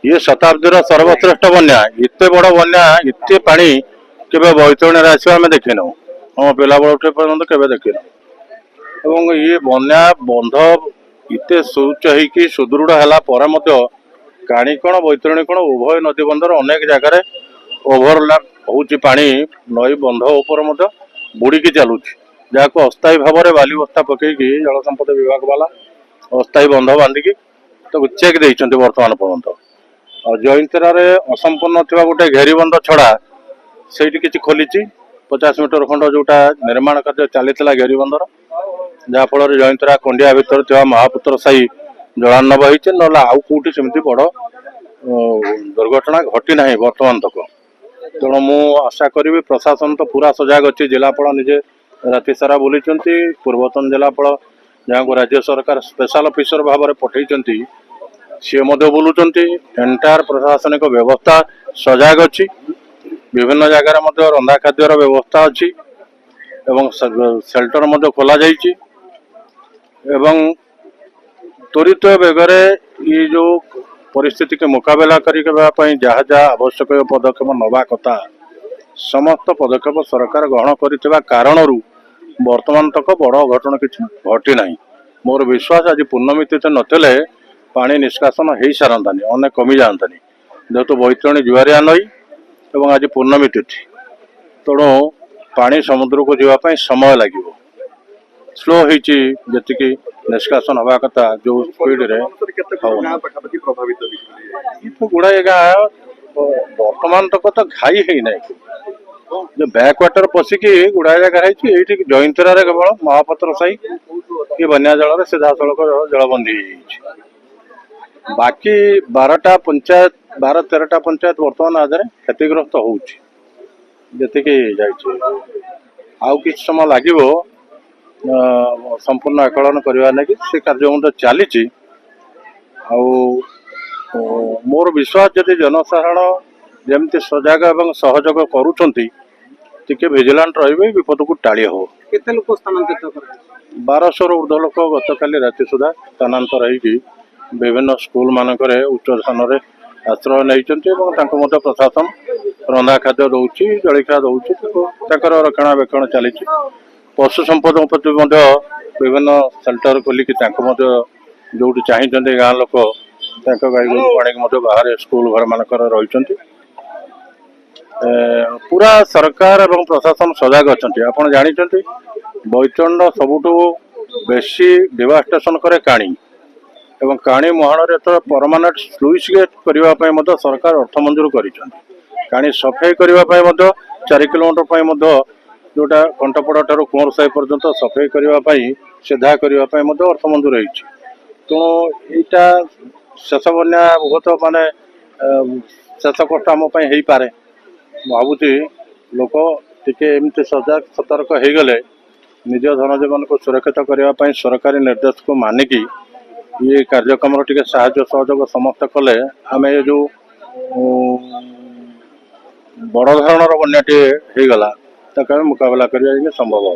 ये शताब्दी सर्वश्रेष्ठ बन्या इतने बड़ बन्या इतने पानी केवे बैतरणी आस देखी ना हम पिला बड़े पर्यटन केवे देखी ना ये बन्या बंध इतने सुच हो सुदृढ़ है काणीकोण बैतरणी कोण उभय नदी बंधर अनेक जगार ओभरलैप होची पानी नई बंध उपर बुड़िकी चलुची जहाँ अस्थायी भाव में बाली बस्ता पकईकी जल संपद विभाग वाला अस्थायी बंध बांधिकी तो चेक देते बर्तमान पर्यंत और जयंतरा असंपूर्ण थी गोटे घेरीबंध छड़ा से किसी खोली 50 मीटर खंड जोटा निर्माण कार्य चली घेरीबंधर जहाँफल जयंतरा कंडिया भितर थी महापुत्र साई जलार्णव होती ना आउ कौटी सेमती बड़ दुर्घटना घटी ना बर्तमान तक तेणु मु आशा करी प्रशासन तो पूरा सजग अच्छी जिलापाल निजे राति सारा बुली पूर्वतन जिलापाल जहाँ को राज्य सरकार स्पेशल ऑफिसर भाव में पठई सी बुलूं एंटायर प्रशासनिक व्यवस्था सजग अच्छी विभिन्न जगार रंधा खाद्यर व्यवस्था अच्छी सेल्टर खोल त्वरित बेगरे ये जो परिस्थिति के मुकाबला करने जहाँ जहाँ आवश्यक पदक्षेप नवा कथा समस्त पदक्षेप सरकार ग्रहण कर कारण वर्तमान तक बड़ घटना किसी घटी ना मोर विश्वास आज पूर्णमी तिथि नथिले पानी निष्कासन हो सारंतानी अनेक कमी जातानी जेहेतु बैतरणी जुआरिया नई और आज पूर्णमी तिथि तेणु पानी समुद्र को जावाई समय लगे स्लो होती निष्कासन हवा कथा जो स्पीड रे गुड़ाए गाँ बर्तमान तक तो घाई है ना जो बैकवाटर पशिकी गुड़ाए जगह ये जयंतरा केवल महापात्र साई ये बन्या जल सीधा सड़क जलबंदी बाकी 12टा पंचायत 12-13टा पंचायत बर्तमान आधार क्षतिग्रस्त होती आउ कि समय लगे संपूर्ण आकलन करने लगी से कार्य चली मोर विश्वास जदि जनसाधारण जमती सजग और सहयोग करुँचे भिजिलांट रे विपद को टाड़ी हो केते लोक स्थानांतरित 1200 ऊर्ध लोक गत काली राति सुधा स्थानांतर होगी विभिन्न स्कूल मानक उच्च स्थान में आश्रय नहीं प्रशासन रंधा खाद्य दौर जलिखा दौर रक्षणाबेक्षण चली पशु संपद प्रति विभिन्न सेल्टर खोलिकी जो चाहिए गाँ लोक गाई गोरु पानी बाहर स्कूल घर मानक रही पूरा सरकार और प्रशासन सजग अच्छा आपड़ जानते बैतरणी सबुठ बेसी डिवास्टेसन करे काणी एवं काणी मुहाण परमानेंट स्लुइस गेट करने सरकार अर्थ मंजूर करी सफाई करने 4 किलोमीटर जोटा कंटपड़ा ठार कुंवर साई पर्यंत सफाई करने सीधा करने अर्थ मंजूर होती तेणु यहाँ शेष बन्या बहुत माने शेष कष्ट आम हो पारे भावुची लोक टिके एमती सजग सतर्क हो गले निज धन जीवन को सुरक्षित करने सरकारी निर्देश को मानिकी ये कार्यक्रम टिके साहाय्य सहयोग समस्त कले आम ये जो बड़ धरण बन्याटे हो गला मुकाबला करने संभव हो।